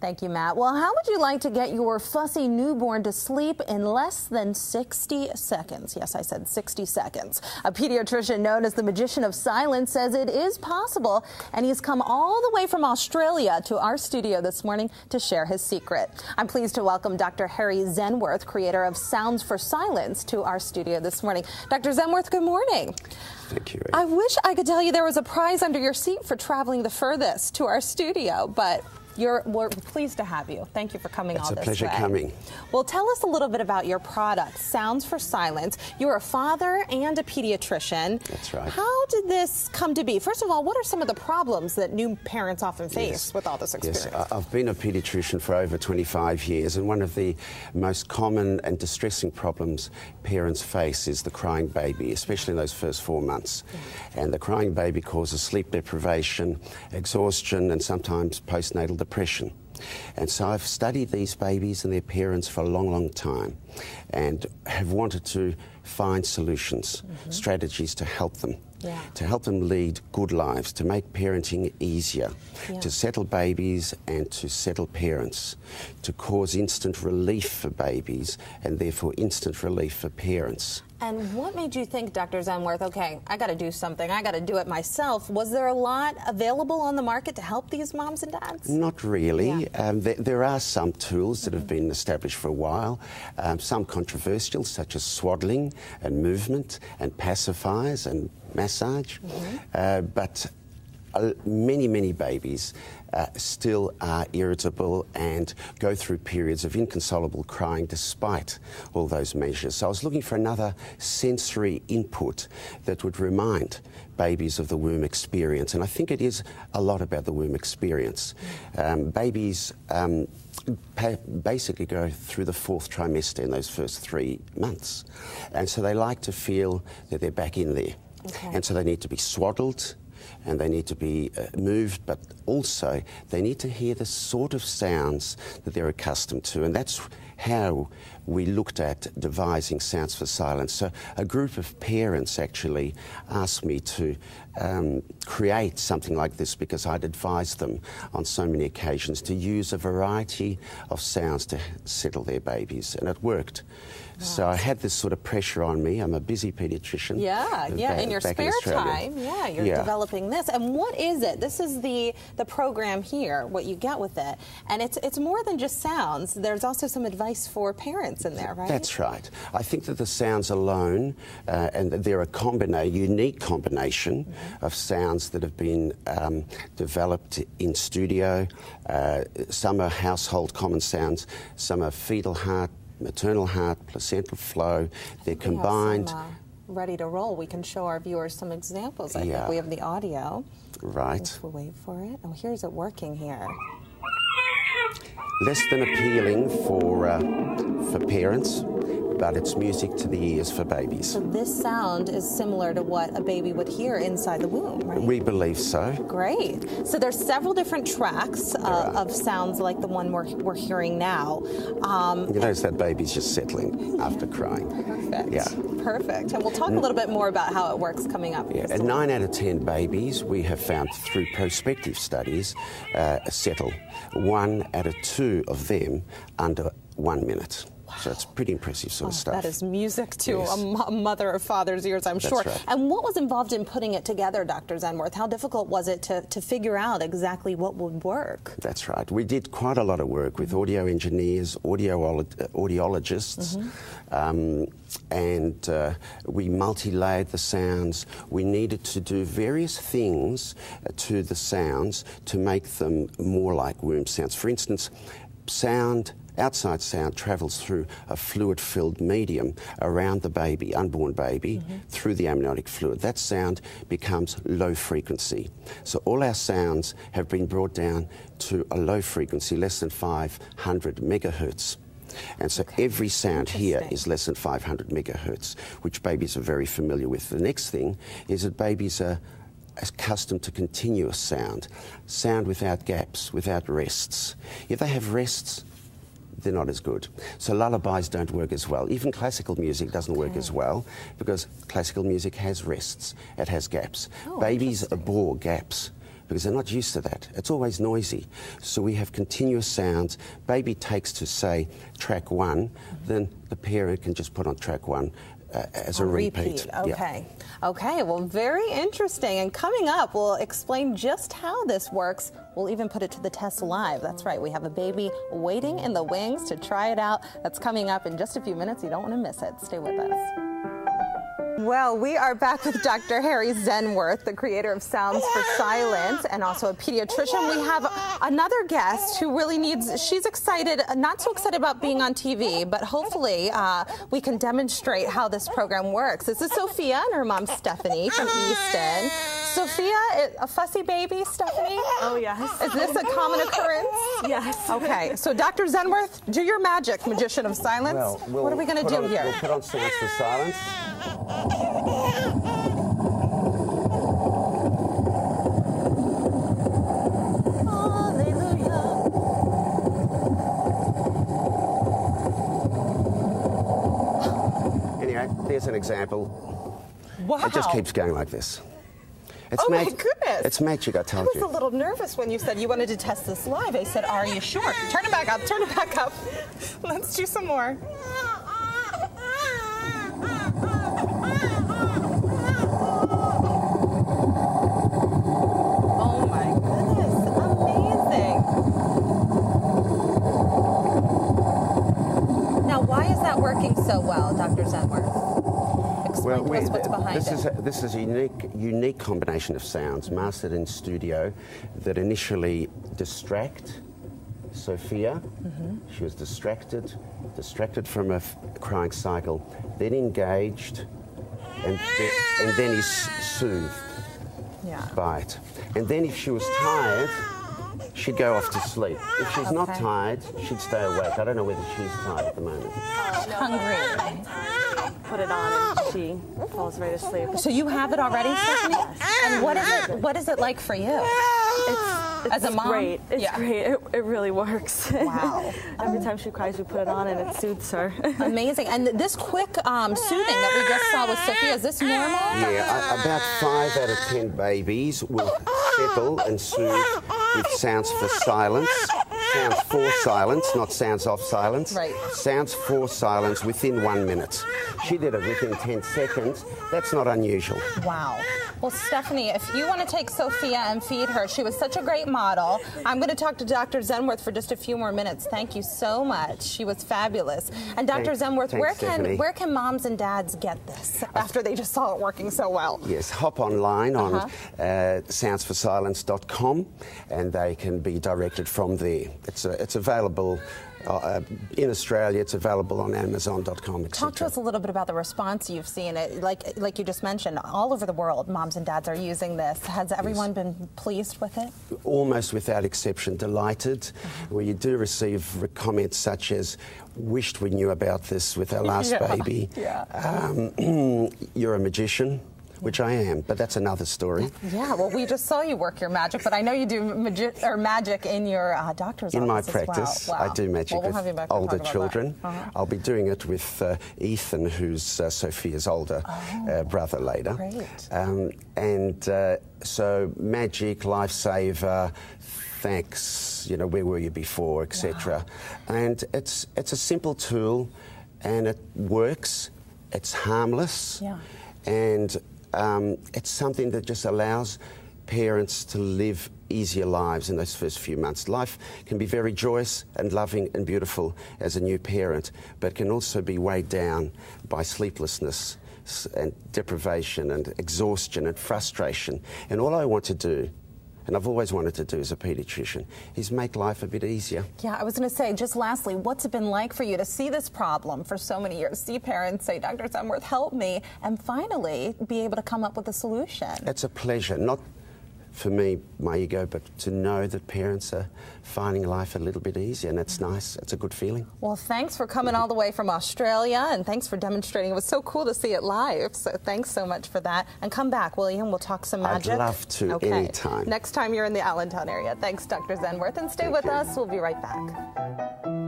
Thank you, Matt. Well, how would you like to get your fussy newborn to sleep in less than 60 seconds? Yes, I said 60 seconds. A pediatrician known as the Magician of Silence says it is possible, and he's come all the way from Australia to our studio this morning to share his secret. I'm pleased to welcome Dr. Harry Zehnwirth, creator of Sounds for Silence, to our studio this morning. Dr. Zehnwirth, good morning. Thank you. I wish I could tell you there was a prize under your seat for traveling the furthest to our studio, but we're pleased to have you. Thank you for coming all this way. It's a pleasure coming. Well, tell us a little bit about your product, Sounds for Silence. You're a father and a pediatrician. That's right. How did this come to be? First of all, what are some of the problems that new parents often face with all this experience? Yes, I've been a pediatrician for over 25 years, and one of the most common and distressing problems parents face is the crying baby, especially in those first 4 months. And the crying baby causes sleep deprivation, exhaustion, and sometimes postnatal depression. And so I've studied these babies and their parents for a long, long time and have wanted to find solutions, strategies to help them. To help them lead good lives, to make parenting easier, to settle babies and to settle parents, to cause instant relief for babies and therefore instant relief for parents. And what made you think, Dr. Zehnwirth, okay, I got to do something, I got to do it myself? Was there a lot available on the market to help these moms and dads? Not really. There are some tools that have been established for a while, some controversial, such as swaddling and movement and pacifiers and massage, but many babies still are irritable and go through periods of inconsolable crying despite all those measures. So I was looking for another sensory input that would remind babies of the womb experience, and I think it is a lot about the womb experience. Babies basically go through the 4th trimester in those first 3 months, and so they like to feel that they're back in there. And so they need to be swaddled and they need to be moved, but also they need to hear the sort of sounds that they're accustomed to, and that's how we looked at devising Sounds for Silence. So a group of parents actually asked me to create something like this because I'd advised them on so many occasions to use a variety of sounds to settle their babies, and it worked. So I had this sort of pressure on me. I'm a busy pediatrician. In your spare time, you're developing this. And what is it? This is the program here, what you get with it. And it's more than just sounds. There's also some advice for parents in there, right? That's right. I think that the sounds alone, and they're a unique combination of sounds that have been developed in studio. Some are household common sounds, some are fetal heart, maternal heart, placental flow. They're combined. Ready to roll. We can show our viewers some examples. I think we have the audio. Right. We'll wait for it. Oh, here's it working here. Less than appealing for parents, but it's music to the ears for babies. So this sound is similar to what a baby would hear inside the womb, right? We believe so. Great. So there's several different tracks of sounds like the one we're hearing now. You notice that baby's just settling after crying. Perfect. Perfect. And we'll talk a little bit more about how it works coming up. And 9 out of 10 babies we have found through prospective studies settle. 1 out of 2 of them under 1 minute. So it's pretty impressive sort of stuff. That is music to a mother or father's ears, I'm sure. Right. And what was involved in putting it together, Dr. Zehnwirth? How difficult was it to figure out exactly what would work? That's right. We did quite a lot of work with audio engineers, audiologists, and we multi-layered the sounds. We needed to do various things to the sounds to make them more like womb sounds. For instance, outside sound travels through a fluid-filled medium around the baby, unborn baby, through the amniotic fluid. That sound becomes low frequency. So all our sounds have been brought down to a low frequency, less than 500 megahertz. And so every sound here is less than 500 megahertz, which babies are very familiar with. The next thing is that babies are accustomed to continuous sound without gaps, without rests. If they have rests, they're not as good. So lullabies don't work as well. Even classical music doesn't work as well because classical music has rests, it has gaps. Babies abhor gaps. because they're not used to that. It's always noisy. So we have continuous sounds. Baby takes to, say, track 1, then the parent can just put on track 1 as a repeat. Okay. Yeah. Okay, well, very interesting. And coming up, we'll explain just how this works. We'll even put it to the test live. That's right, we have a baby waiting in the wings to try it out. That's coming up in just a few minutes. You don't want to miss it. Stay with us. Well, we are back with Dr. Harry Zehnwirth, the creator of Sounds for Silence, and also a pediatrician. We have another guest who really she's excited, not so excited about being on TV, but hopefully we can demonstrate how this program works. This is Sophia and her mom, Stephanie, from Easton. Sophia, a fussy baby, Stephanie? Oh, yes. Is this a common occurrence? Yes. Okay, so Dr. Zehnwirth, do your magic, Magician of Silence. Well, what are we going to do here? We'll put on Sounds for Silence. Anyway, there's an example. Wow. It just keeps going like this. It's my goodness. It's magic, I told you. I was a little nervous when you said you wanted to test this live. I said, are you sure? Turn it back up, turn it back up. Let's do some more. Oh my goodness, amazing. Now, why is that working so well, Dr. Zehnwirth? Explain to us what's behind it. This is a unique combination of sounds mastered in studio that initially distract Sophia. She was distracted from a crying cycle, then engaged, and then is soothed by it. And then if she was tired, she'd go off to sleep. If she's not tired, she'd stay awake. I don't know whether she's tired at the moment. Hungry. Put it on and she falls right asleep. So you have it already, Stephanie? And what is it like for you? It's as a mom? Great. It's great. It really works. Wow. Every time she cries, we put it on and it soothes her. Amazing. And this quick soothing that we just saw with Sophia, is this normal? Yeah, about 5 out of 10 babies will settle and soothe with Sounds for Silence. Sounds for silence, not sounds of silence. Right. Sounds for silence within 1 minute. She did it within 10 seconds. That's not unusual. Wow. Well, Stephanie, if you want to take Sophia and feed her, she was such a great model. I'm going to talk to Dr. Zehnwirth for just a few more minutes. Thank you so much. She was fabulous. And Dr. Zehnwirth, where can moms and dads get this after they just saw it working so well? Yes, hop online on soundsforsilence.com and they can be directed from there. It's available in Australia. It's available on Amazon.com, etc. Talk to us a little bit about the response you've seen. Like you just mentioned, all over the world, moms and dads are using this. Has everyone been pleased with it? Almost without exception, delighted. Where you do receive comments such as, wished we knew about this with our last baby. You're a magician. Which I am, but that's another story. Yeah, well, we just saw you work your magic, but I know you do magic in your doctor's office in my practice, as well. Wow. I do magic with older children. I'll be doing it with Ethan, who's Sophia's older brother later. Great. So magic, lifesaver, thanks, you know, where were you before, etc. And it's a simple tool, and it works. It's harmless, and it's something that just allows parents to live easier lives in those first few months. Life can be very joyous and loving and beautiful as a new parent, but can also be weighed down by sleeplessness and deprivation and exhaustion and frustration. And all I want to do, and I've always wanted to do as a paediatrician, is make life a bit easier. Yeah, I was going to say, just lastly, what's it been like for you to see this problem for so many years, see parents say, Dr. Zehnwirth, help me, and finally be able to come up with a solution? It's a pleasure, not for me, my ego, but to know that parents are finding life a little bit easier, and it's nice. It's a good feeling. Well, thanks for coming all the way from Australia, and thanks for demonstrating. It was so cool to see it live, so thanks so much for that. And come back, will you? And we'll talk some magic. I'd love to, anytime. Next time you're in the Allentown area. Thanks, Dr. Zehnwirth, and stay with us. We'll be right back.